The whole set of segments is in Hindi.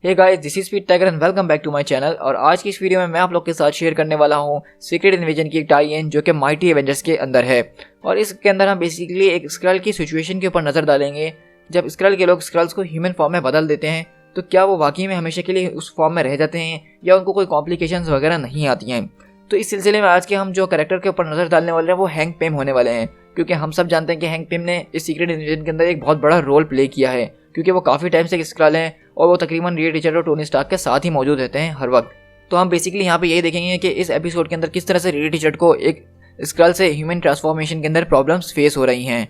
Hey guys, this is Speed Tiger and welcome back to my channel. और आज की इस वीडियो में मैं आप लोग के साथ शेयर करने वाला हूं सीक्रेट इन्वेजन की एक टाई इन जो कि माइटी एवेंजर्स के अंदर है। और इसके अंदर हम बेसिकली एक स्क्रल की सिचुएशन के ऊपर नजर डालेंगे। जब स्क्रल के लोग स्क्रल्स को ह्यूमन फॉर्म में बदल देते हैं तो क्या वो वाकई में हमेशा के लिए उस फॉर्म में रह जाते हैं या उनको कोई कॉम्प्लिकेशंस वगैरह नहीं आती हैं। तो इस सिलसिले में आज के हम जो कैरेक्टर के ऊपर नजर डालने वाले हैं वो हैंक पिम होने वाले हैं, क्योंकि हम सब जानते हैं कि हैंक पिम ने इस सीक्रेट इन्वेजन के अंदर एक बहुत बड़ा रोल प्ले किया है, क्योंकि वो काफ़ी टाइम से एक स्क्रल हैं और वो तकरीबन रीड रिचर्ड और टोनी स्टार्क के साथ ही मौजूद रहते हैं हर वक्त। तो हम बेसिकली यहाँ पे यही देखेंगे कि इस एपिसोड के अंदर किस तरह से रीड रिचर्ड को एक स्क्रल से ह्यूमन ट्रांसफॉर्मेशन के अंदर प्रॉब्लम्स फेस हो रही हैं।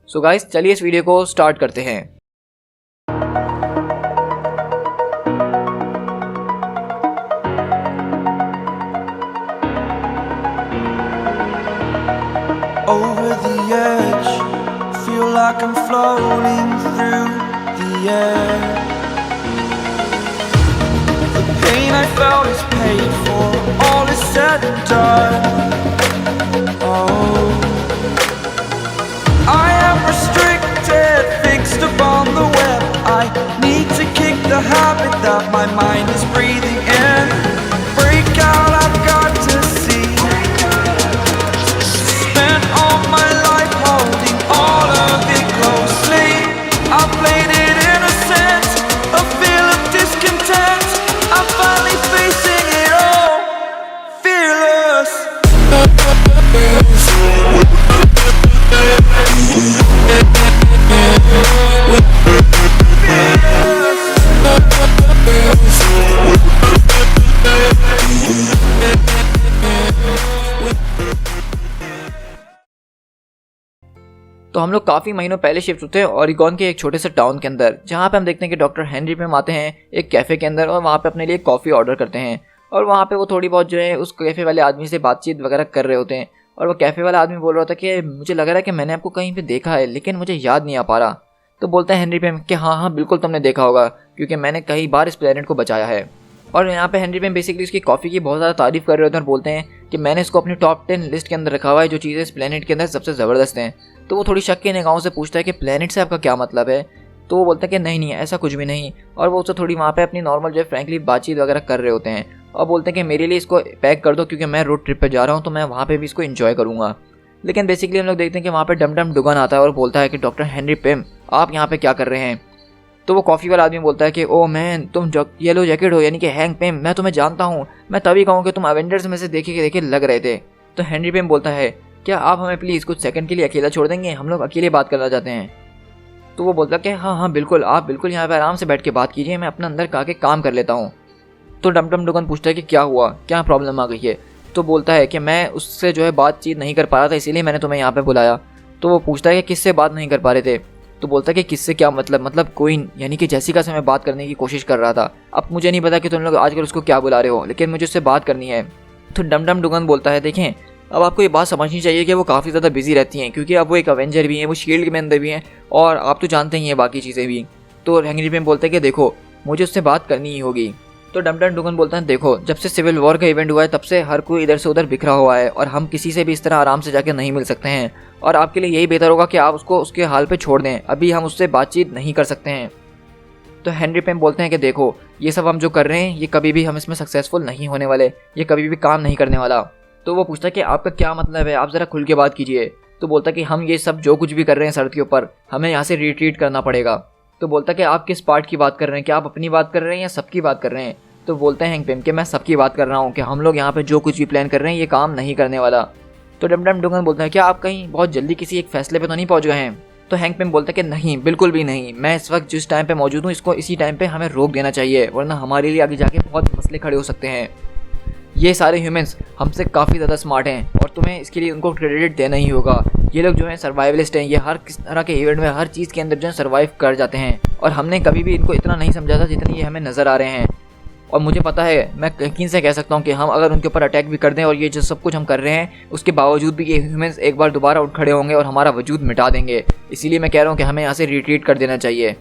सो गाइस, चलिए इस वीडियो को स्टार्ट करते हैं। Over the edge, feel like I'm floating through the air. The pain I felt is paid for, all is said and done. Oh, I am restricted, fixed upon the web. I need to kick the habit that my mind is breathing in. Break out, I've got to see. My life holding all of it closely. I played it innocent, a feel of discontent. I'm finally facing it all, fearless. तो हम लोग काफ़ी महीनों पहले शिफ्ट होते हैं ओरेगन के एक छोटे से टाउन के अंदर, जहाँ पे हम देखते हैं कि डॉक्टर हेनरी पिम आते हैं एक कैफ़े के अंदर और वहाँ पे अपने लिए कॉफ़ी ऑर्डर करते हैं। और वहाँ पे वो थोड़ी बहुत जो है उस कैफ़े वाले आदमी से बातचीत वगैरह कर रहे होते हैं। और वो कैफ़े वाला आदमी बोल रहा था कि मुझे लग रहा है कि मैंने आपको कहीं पर देखा है, लेकिन मुझे याद नहीं आ पा रहा। तो बोलता है हेनरी पिम कि हाँ बिल्कुल तुमने देखा होगा, क्योंकि मैंने कई बार इस प्लेनेट को बचाया है। और यहाँ पे हेनरी पिम बेसिकली उसकी कॉफ़ी की बहुत ज़्यादा तारीफ़ कर रहे होते हैं और बोलते हैं कि मैंने इसको अपनी टॉप 10 लिस्ट के अंदर रखा हुआ है जो चीज़ें इस प्लेनेट के अंदर सबसे ज़बरदस्त हैं। तो वो थोड़ी शक की निगाहों से पूछता है कि प्लेनेट से आपका क्या मतलब है। तो वो बोलता है कि नहीं ऐसा कुछ भी नहीं। और वो उससे थोड़ी वहाँ पे अपनी नॉर्मल जो है फ्रैंकली बातचीत वगैरह कर रहे होते हैं और बोलते हैं कि मेरे लिए इसको पैक कर दो, क्योंकि मैं रोड ट्रिप पे जा रहा हूँ तो मैं वहाँ पे भी इसको एंजॉय करूँगा। लेकिन बेसिकली हम लोग देखते हैं कि वहाँ पे डम डम डुगन आता है और बोलता है कि डॉक्टर हेनरी पिम आप यहाँ पे क्या कर रहे हैं। तो वो कॉफ़ी वाला आदमी बोलता है कि ओ मैन, तुम येलो जैकेट हो यानी कि हैंक पिम, मैं तुम्हें जानता हूँ, मैं तभी कहूँ कि तुम एवेंजर्स में से देखे लग रहे थे। तो हेनरी पिम बोलता है क्या आप हमें प्लीज़ कुछ सेकंड के लिए अकेला छोड़ देंगे, हम लोग अकेले बात करना चाहते हैं। तो वो बोलता है कि हाँ बिल्कुल, आप बिल्कुल यहाँ पे आराम से बैठ के बात कीजिए, मैं अपना अंदर का के काम कर लेता हूँ। तो डम डम डुगन पूछता है कि क्या हुआ, क्या प्रॉब्लम आ गई है। तो बोलता है कि मैं उससे जो है बातचीत नहीं कर पा रहा था, इसीलिए मैंने तुम्हें यहाँ पे बुलाया। तो वो पूछता है कि किससे बात नहीं कर पा रहे थे। तो बोलता है कि किससे क्या मतलब क्वीन यानी कि जेसिका से मैं बात करने की कोशिश कर रहा था। अब मुझे नहीं पता कि तुम लोग आजकल उसको क्या बुला रहे हो, लेकिन मुझे उससे बात करनी है। तो डम डम डुगन बोलता है देखें, अब आपको ये बात समझनी चाहिए कि वो काफ़ी ज़्यादा बिजी रहती हैं, क्योंकि अब वो एक अवेंजर भी हैं, वो शील्ड के अंदर भी हैं और आप तो जानते ही हैं बाकी चीज़ें भी। तो हेनरी पिम बोलते हैं कि देखो मुझे उससे बात करनी ही होगी। तो डम डम डुगन बोलता है देखो, जब से सिविल वॉर का इवेंट हुआ है तब से हर कोई इधर से उधर बिखरा हुआ है और हम किसी से भी इस तरह आराम से जाके नहीं मिल सकते हैं। और आपके लिए यही बेहतर होगा कि आप उसको उसके हाल पे छोड़ दें, अभी हम उससे बातचीत नहीं कर सकते हैं। तो हेनरी पिम बोलते हैं कि देखो ये सब हम जो कर रहे हैं ये कभी भी हम इसमें सक्सेसफुल नहीं होने वाले, ये कभी भी काम नहीं करने वाला। तो वो पूछता है कि आपका क्या मतलब है, आप ज़रा खुल के बात कीजिए। तो बोलता है कि हम ये सब जो कुछ भी कर रहे हैं सड़क के ऊपर, हमें यहाँ से रिट्रीट करना पड़ेगा। तो बोलता है कि आप किस पार्ट की बात कर रहे हैं, क्या आप अपनी बात कर रहे हैं या सबकी बात कर रहे हैं। तो बोलते हैं हैंक पिम कि मैं सबकी बात कर रहा हूँ कि हम लोग यहाँ पे जो कुछ भी प्लान कर रहे हैं ये काम नहीं करने वाला। तो डम डम डुगन बोलते हैं क्या आप कहीं बहुत जल्दी किसी एक फैसले पे तो नहीं पहुँच गए हैं। तो हैंक पिम बोलता है कि नहीं बिल्कुल भी नहीं, मैं इस वक्त जिस टाइम पे मौजूद हूँ इसको इसी टाइम पे हमें रोक देना चाहिए, वरना हमारे लिए आगे जाके बहुत मसले खड़े हो सकते हैं। ये सारे ह्यूमंस हमसे काफ़ी ज़्यादा स्मार्ट हैं और तुम्हें इसके लिए उनको क्रेडिट देना ही होगा। ये लोग जो हैं सर्वाइवलिस्ट हैं, ये हर किस तरह के इवेंट में हर चीज़ के अंदर जो है सर्वाइव कर जाते हैं और हमने कभी भी इनको इतना नहीं समझा था जितने ये हमें नज़र आ रहे हैं। और मुझे पता है, मैं यकीन से कह सकता हूँ कि हम अगर उनके ऊपर अटैक भी कर दें और ये जो सब कुछ हम कर रहे हैं उसके बावजूद भी ये ह्यूमंस एक बार दोबारा उठ खड़े होंगे और हमारा वजूद मिटा देंगे। इसीलिए मैं कह रहा हूँ कि हमें यहाँ से रिट्रीट कर देना चाहिए।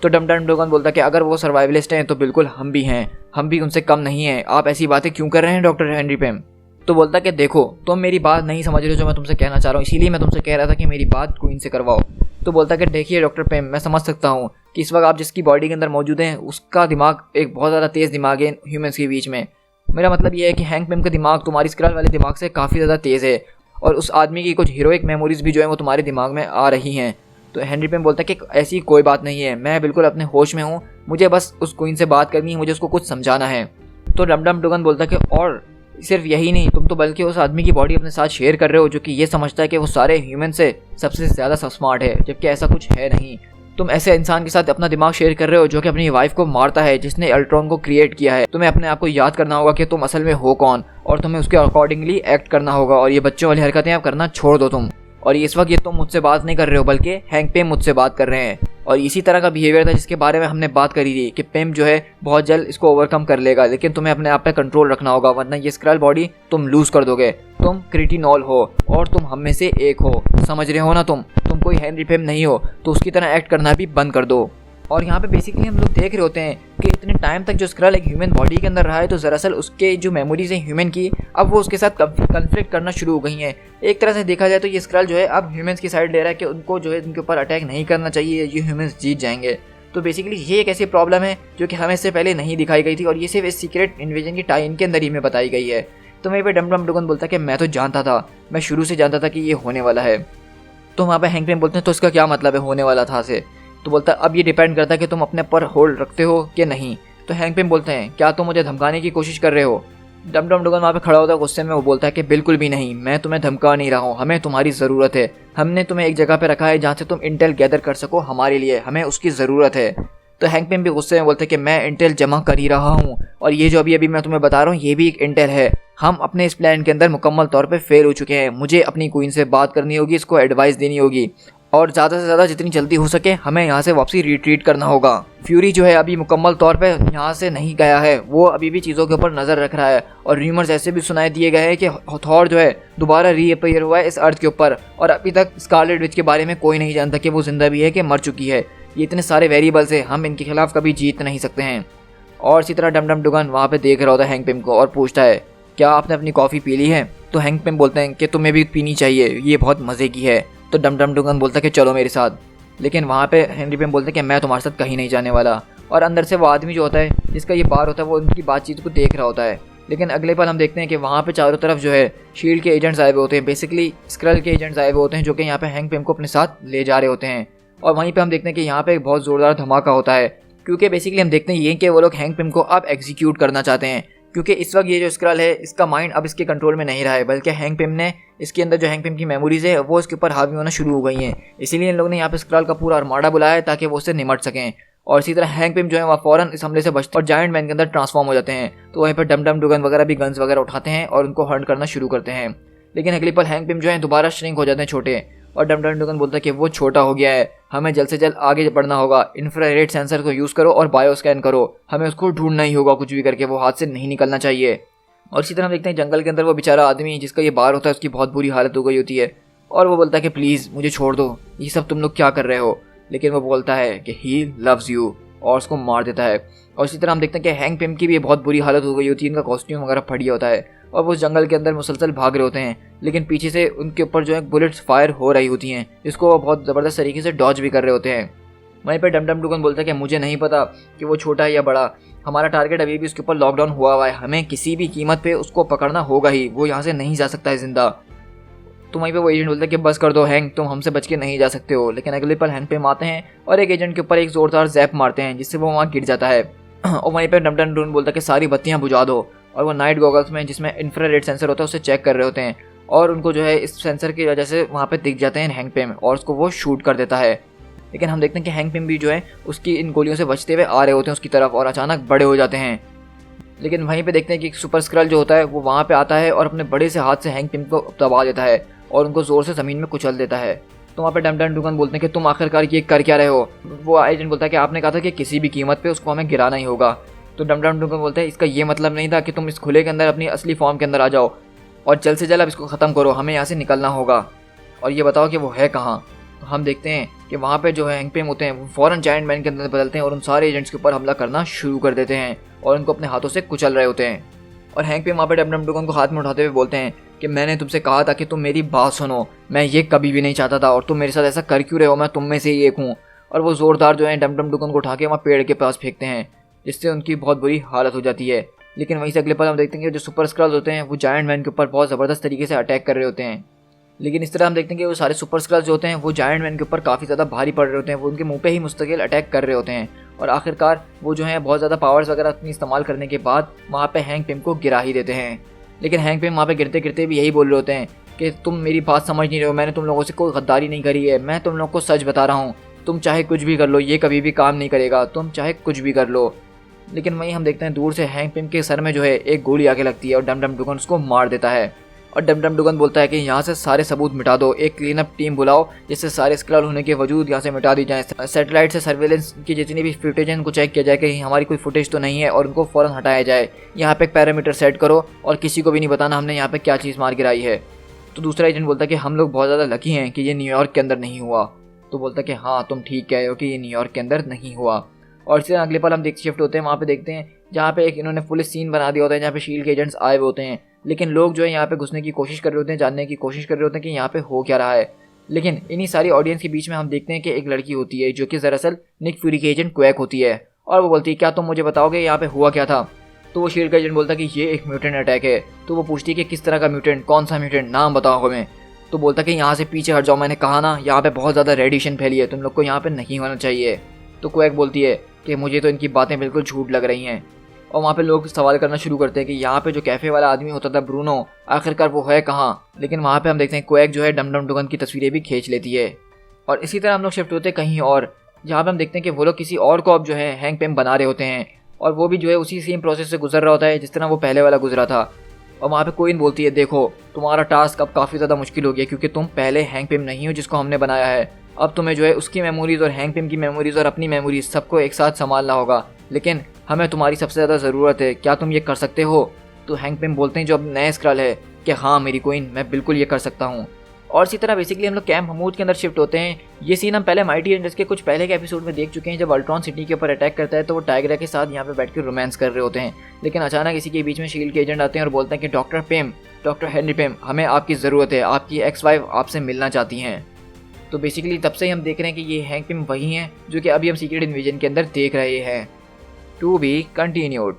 तो डम डम डुगन बोलता है कि अगर वो सर्वाइवलिस्ट हैं तो बिल्कुल हम भी हैं, हम भी उनसे कम नहीं हैं, आप ऐसी बातें क्यों कर रहे हैं डॉक्टर हेनरी पिम। तो बोलता है कि देखो तुम मेरी बात नहीं समझ रहे हो जो मैं तुमसे कहना चाह रहा हूँ, इसीलिए मैं तुमसे कह रहा था कि मेरी बात क्वीन से करवाओ। तो बोलता है कि देखिए डॉक्टर पेम, मैं समझ सकता हूँ कि इस वक्त आप जिसकी बॉडी के अंदर मौजूद हैं उसका दिमाग एक बहुत ज़्यादा तेज़ दिमाग है ह्यूमंस के बीच में। मेरा मतलब ये है कि हैंक पिम का दिमाग तुम्हारी स्क्रल वाले दिमाग से काफ़ी ज़्यादा तेज़ है और उस आदमी की कुछ हीरोइक मेमोरीज भी जो है वो तुम्हारे दिमाग में आ रही हैं। तो हेनरी पिम बोलता है कि ऐसी कोई बात नहीं है, मैं बिल्कुल अपने होश में हूँ, मुझे बस उस क्वीन से बात करनी है, मुझे उसको कुछ समझाना है। तो डम डुगन बोलता है कि और सिर्फ यही नहीं, तुम तो बल्कि उस आदमी की बॉडी अपने साथ शेयर कर रहे हो जो कि ये समझता है कि वो सारे ह्यूमन से सबसे ज़्यादा स्मार्ट है, जबकि ऐसा कुछ है नहीं। तुम ऐसे इंसान के साथ अपना दिमाग शेयर कर रहे हो जो कि अपनी वाइफ को मारता है, जिसने अल्ट्रॉन को क्रिएट किया है। तुम्हें अपने आप को याद करना होगा कि तुम असल में हो कौन और तुम्हें उसके अकॉर्डिंगली एक्ट करना होगा, और ये बच्चों वाली हरकतें अब करना छोड़ दो तुम। और इस वक्त ये तुम मुझसे बात नहीं कर रहे हो बल्कि हैंक पेम मुझसे बात कर रहे हैं। और इसी तरह का बिहेवियर था जिसके बारे में हमने बात करी थी कि पेम जो है बहुत जल्द इसको ओवरकम कर लेगा, लेकिन तुम्हें अपने आप पे कंट्रोल रखना होगा, वरना ये स्क्रल बॉडी तुम लूज कर दोगे। तुम क्रिटिनॉल हो और तुम हम में से एक हो, समझ रहे हो ना? तुम कोई हेनरी पेम नहीं हो, तो उसकी तरह एक्ट करना भी बंद कर दो। और यहाँ पे बेसिकली हम लोग देख रहे होते हैं कि इतने टाइम तक जो स्क्रल एक ह्यूमन बॉडी के अंदर रहा है, तो दरअसल उसके जो मेमोरीज हैं ह्यूमन की, अब वो उसके साथ कन्फ्लिक्ट करना शुरू हो गई हैं। एक तरह से देखा जाए तो ये स्क्रल जो है अब ह्यूमंस की साइड ले रहा है कि उनको जो है उनके ऊपर अटैक नहीं करना चाहिए, ये ह्यूमंस जीत जाएंगे। तो बेसिकली ये एक ऐसी प्रॉब्लम है जो कि हमें इससे पहले नहीं दिखाई गई थी और ये सिर्फ इस सीक्रेट इन्वेजन की टाइम के अंदर ही में बताई गई है। तो वहीं पे डम डुगन बोलता है कि मैं तो जानता था, मैं शुरू से जानता था कि ये होने वाला है। तो वहाँ पे हैंक पेम बोलते हैं तो इसका क्या मतलब है होने वाला था से? तो बोलता है अब ये डिपेंड करता है कि तुम अपने पर होल्ड रखते हो कि नहीं। तो हैंक पेम बोलते हैं क्या तुम मुझे धमकाने की कोशिश कर रहे हो? डम डुगन वहाँ पे खड़ा होता है गुस्से में, वो बोलता है कि बिल्कुल भी नहीं, मैं तुम्हें धमका नहीं रहा हूँ, हमें तुम्हारी ज़रूरत है, हमने तुम्हें एक जगह पे रखा है जहाँ से तुम इंटेल गैदर कर सको हमारे लिए, हमें उसकी ज़रूरत है। तो हैंक पेम भी गुस्से में बोलते हैं कि मैं इंटेल जमा कर ही रहा हूँ और ये जो अभी मैं तुम्हें बता रहा हूँ ये भी एक इंटेल है। हम अपने इस प्लान के अंदर मुकम्मल तौर पे फेल हो चुके हैं, मुझे अपनी क्वीन से बात करनी होगी, इसको एडवाइस देनी होगी और ज़्यादा से ज़्यादा जितनी जल्दी हो सके हमें यहाँ से वापसी रिट्रीट करना होगा। फ्यूरी जो है अभी मुकम्मल तौर पे यहाँ से नहीं गया है, वो अभी भी चीज़ों के ऊपर नज़र रख रहा है और र्यूमर्स ऐसे भी सुनाई दिए गए हैं कि थॉर जो है दोबारा रीअपीयर हुआ है इस अर्थ के ऊपर और अभी तक स्कारलेट विच के बारे में कोई नहीं जानता कि वो जिंदा भी है कि मर चुकी है। ये इतने सारे वेरिएबल्स है, हम इनके खिलाफ कभी जीत नहीं सकते हैं। और इसी तरह डम डुगन वहाँ पे देख रहा होता है हैंक पिम को और पूछता है क्या आपने अपनी कॉफ़ी पी ली है? तो हैंक पिम बोलते हैं कि तुम्हें भी पीनी चाहिए, ये बहुत मज़े की है। तो डम डुगन बोलता है कि चलो मेरे साथ, लेकिन वहाँ पे हेनरी पिम बोलते हैं कि मैं तुम्हारे साथ कहीं नहीं जाने वाला। और अंदर से वो आदमी जो होता है जिसका ये बार होता है वो उनकी बातचीत को देख रहा होता है, लेकिन अगले पल हम देखते हैं कि वहाँ पे चारों तरफ जो है शील्ड के एजेंट्स आए हुए होते हैं, बेसिकली स्क्रल के एजेंट्स आए हुए होते हैं जो कि यहाँ पे हैंक पिम को अपने साथ ले जा रहे होते हैं। और वहीं पे हम देखते हैं कि यहाँ पे एक बहुत ज़ोरदार धमाका होता है, क्योंकि बेसिकली हम देखते हैं ये कि वो लोग हैंक पिम को अब एग्जीक्यूट करना चाहते हैं, क्योंकि इस वक्त ये जो स्क्रल है इसका माइंड अब इसके कंट्रोल में नहीं रहा है, बल्कि हैंक पिम ने इसके अंदर जो हैंक पिम की मेमोरीज है वो इसके ऊपर हावी होना शुरू हो गई हैं। इसीलिए इन लोगों ने यहाँ पे स्क्रल का पूरा आर्माडा बुलाया है ताकि वो उससे निमट सकें। और इसी तरह हैंक पिम जो है वहाँ फौरन इस हमले से बचते और जायंट मैन के अंदर ट्रांसफॉर्म हो जाते हैं। तो वहीं पर डम डुगन वगैरह भी गन्स वगैरह उठाते हैं और उनको हंट करना शुरू करते हैं, लेकिन अगली पल हैंक पिम जो है दोबारा श्रिंक हो जाते हैं छोटे। और डम डुगन बोलता है कि वो छोटा हो गया है, हमें जल्द से जल्द आगे बढ़ना होगा, इंफ्रारेड सेंसर को यूज़ करो और बायो स्कैन करो, हमें उसको ढूंढना ही होगा कुछ भी करके, वो हाथ से नहीं निकलना चाहिए। और इसी तरह हम देखते हैं जंगल के अंदर वो बेचारा आदमी जिसका ये बार होता है उसकी बहुत बुरी हालत हो गई होती है और वो बोलता है कि प्लीज़ मुझे छोड़ दो, ये सब तुम लोग क्या कर रहे हो? लेकिन वो बोलता है कि ही लव्स यू और उसको मार देता है। और इसी तरह हम देखते हैं कि हैंक पिम की भी बहुत बुरी हालत हो गई होती है, इनका कॉस्ट्यूम वगैरह फट गया होता है और वो उस जंगल के अंदर मुसलसल भाग रहे होते हैं, लेकिन पीछे से उनके ऊपर जो है बुलेट्स फायर हो रही होती हैं जिसको वो बहुत ज़बरदस्त तरीके से डॉज भी कर रहे होते हैं। वहीं पर डम डुगन बोलता है कि मुझे नहीं पता कि वो छोटा है या बड़ा, हमारा टारगेट अभी भी उसके ऊपर लॉकडाउन हुआ हुआ है, हमें किसी भी कीमत पे उसको पकड़ना होगा ही, वो यहाँ से नहीं जा सकता है जिंदा। तो वहीं पे वो एजेंट बोलता है कि बस कर दो हैंक, तुम हमसे बच के नहीं जा सकते हो। लेकिन अगले पल हैंक पे आते हैं और एक एजेंट के ऊपर एक जोरदार जैप मारते हैं जिससे वो वहाँ गिर जाता है। और वहीं पर डम डुगन बोलता है कि सारी बत्तियाँ बुझा दो, और वो नाइट गॉगल्स में जिसमें इंफ्रारेड सेंसर होता है उससे चेक कर रहे होते हैं और उनको जो है इस सेंसर की वजह से वहाँ पे दिख जाते हैं हैंक पिम और उसको वो शूट कर देता है। लेकिन हम देखते हैं कि हैंक पिम भी जो है उसकी इन गोलियों से बचते हुए आ रहे होते हैं उसकी तरफ और अचानक बड़े हो जाते हैं। लेकिन वहीं पे देखते हैं कि सुपर स्क्रल जो होता है वो वहाँ पे आता है और अपने बड़े से हाथ से हैंक पिम को दबा देता है और उनको ज़ोर से ज़मीन में कुचल देता है। तो वहाँ पे डम डुगन बोलते हैं कि तुम आखिरकार ये कर क्या रहे हो? वो एजेंट बोलता है कि आपने कहा था कि किसी भी कीमत पे उसको हमें गिराना ही होगा। तो डम डुगन बोलता है इसका ये मतलब नहीं था कि तुम इस खुले के अंदर अपनी असली फॉर्म के अंदर आ जाओ और जल्द से जल्द अब इसको ख़त्म करो, हमें यहाँ से निकलना होगा और ये बताओ कि वो है कहाँ। तो हम देखते हैं कि वहाँ पे जो है हैंक पिम होते हैं वो फ़ौरन जायंट मैन के अंदर बदलते हैं और उन सारे एजेंट्स के ऊपर हमला करना शुरू कर देते हैं और उनको अपने हाथों से कुचल रहे होते हैं। और हैंक पिम वहाँ पे डम डुगन को हाथ में उठाते हुए बोलते हैं कि मैंने तुमसे कहा था कि तुम मेरी बात सुनो, मैं ये कभी भी नहीं चाहता था और तुम मेरे साथ ऐसा कर क्यों रहे हो, मैं तुम में से ही एक हूँ। और वो ज़ोरदार जो है डम डम डुगन को उठा के वहाँ पेड़ के पास फेंकते हैं, जिससे उनकी बहुत बुरी हालत हो जाती है। लेकिन वहीं से अगले पल हम देखते हैं कि जो सुपर स्क्रल्स होते हैं वो जायंट मैन के ऊपर बहुत ज़बरदस्त तरीके से अटैक कर रहे होते हैं। लेकिन इस तरह हम देखते हैं कि वो सारे सुपर स्क्रल्स जो होते हैं वो जायंट मैन के ऊपर काफ़ी ज़्यादा भारी पड़ रहे होते हैं, वो उनके मुंह पे ही मुस्तकिल अटैक कर रहे होते हैं। और आखिरकार वो जो है बहुत ज़्यादा पावर्स वगैरह अपनी इस्तेमाल करने के बाद वहाँ पे हैंक पिम को गिरा ही देते हैं। लेकिन हैंक पिम वहाँ पे गिरते गिरते भी यही बोल रहे होते हैं कि तुम मेरी बात समझ नहीं रहे हो, मैंने तुम लोगों से कोई गद्दारी नहीं करी है, मैं तुम लोगों को सच बता रहा हूँ, तुम चाहे कुछ भी कर लो ये कभी भी काम नहीं करेगा, तुम चाहे कुछ भी कर लो। लेकिन वहीं हम देखते हैं दूर से हैंक पिम के सर में जो है एक गोली आके लगती है और डम डम डुगन उसको मार देता है। और डम डम डुगन बोलता है कि यहाँ से सारे सबूत मिटा दो, एक क्लीन अप टीम बुलाओ जिससे सारे स्क्रल होने के वजूद यहाँ से मिटा दी जाए, सैटेलाइट से सर्वेलेंस की जितनी भी फुटेज है उनको चेक किया जाए कि हमारी कोई फुटेज तो नहीं है और उनको फ़ौरन हटाया जाए। यहाँ पे एक पैरामीटर सेट करो और किसी को भी नहीं बताना हमने यहाँ पे क्या चीज़ मार गिराई है। तो दूसरा एजेंट बोलता है कि हम लोग बहुत ज़्यादा लकी हैं कि ये न्यूयॉर्क के अंदर नहीं हुआ। तो बोलता है कि हाँ तुम ठीक कह रहे हो कि ये न्यूयॉर्क के अंदर नहीं हुआ। और इसी तरह अगले पल हम शिफ्ट होते हैं, वहाँ पे देखते हैं जहाँ पे एक इन्होंने पुलिस सीन बना दिया होता है जहाँ पे शील्ड के एजेंट्स आए हुए होते हैं। लेकिन लोग जो है यहाँ पे घुसने की कोशिश कर रहे होते हैं, जानने की कोशिश कर रहे होते हैं कि यहाँ पे हो क्या रहा है। लेकिन इन्हीं सारी ऑडियंस के बीच में हम देखते हैं कि एक लड़की होती है जो कि दरअसल निक फ्यूरी की एजेंट क्वैक होती है। और वो बोलती है क्या तुम मुझे बताओगे यहाँ पे हुआ क्या था। तो वो शील्ड का एजेंट बोलता है कि ये एक म्यूटेंट अटैक है। तो वो पूछती है कि किस तरह का म्यूटेंट, कौन सा म्यूटेंट, नाम बताओ हमें। तो बोलता है कि यहाँ से पीछे हट जाओ, मैंने कहा ना यहाँ पे बहुत ज़्यादा रेडिएशन फैली है, तुम लोग को यहाँ पे नहीं होना चाहिए। तो क्वैक बोलती है कि मुझे तो इनकी बातें बिल्कुल झूठ लग रही हैं। और वहाँ पे लोग सवाल करना शुरू करते हैं कि यहाँ पे जो कैफ़े वाला आदमी होता था ब्रूनो, आखिरकार वो है कहाँ। लेकिन वहाँ पे हम देखते हैं क्वैक जो है डम डम डुगन की तस्वीरें भी खींच लेती है। और इसी तरह हम लोग शिफ्ट होते हैं कहीं और, जहाँ पे हम देखते हैं कि वो लोग किसी और को अब जो है हैंक पिम बना रहे होते हैं और वो भी जो है उसी सेम प्रोसेस से गुजर रहा होता है जिस तरह वो पहले वाला गुजरा था। और वहाँ पे क्वीन बोलती है देखो तुम्हारा टास्क अब काफ़ी ज़्यादा मुश्किल हो गया क्योंकि तुम पहले हैंक पिम नहीं हो जिसको हमने बनाया है। अब तुम्हें जो है उसकी मेमोरीज़ और हैंक पिम की मेमोरीज़ और अपनी मेमोरीज़ सबको एक साथ संभालना होगा, लेकिन हमें तुम्हारी सबसे ज़्यादा ज़रूरत है, क्या तुम ये कर सकते हो। तो हैंक पिम बोलते हैं जो अब नए स्क्रल है कि हाँ मेरी क्वीन मैं बिल्कुल ये कर सकता हूँ। और इसी तरह बेसिकली हम लोग कैंप हमूद के अंदर शिफ्ट होते हैं। ये सीन हम पहले माइटी रेंजर्स के कुछ पहले के एपिसोड में देख चुके हैं। जब अल्ट्रॉन सिटी के ऊपर अटैक करता है तो वो टाइगरा के साथ यहाँ पे बैठ के रोमांस कर रहे होते हैं, लेकिन अचानक इसी के बीच में शील्ड के एजेंट आते हैं और बोलते हैं कि डॉक्टर हेनरी पिम हमें आपकी ज़रूरत है, आपकी एक्स वाइफ आपसे मिलना चाहती हैं। तो बेसिकली तब से ही हम देख रहे हैं कि ये हैंक पिम वही हैं जो कि अभी हम सीक्रेट इन्वेजन के अंदर देख रहे हैं। To be continued.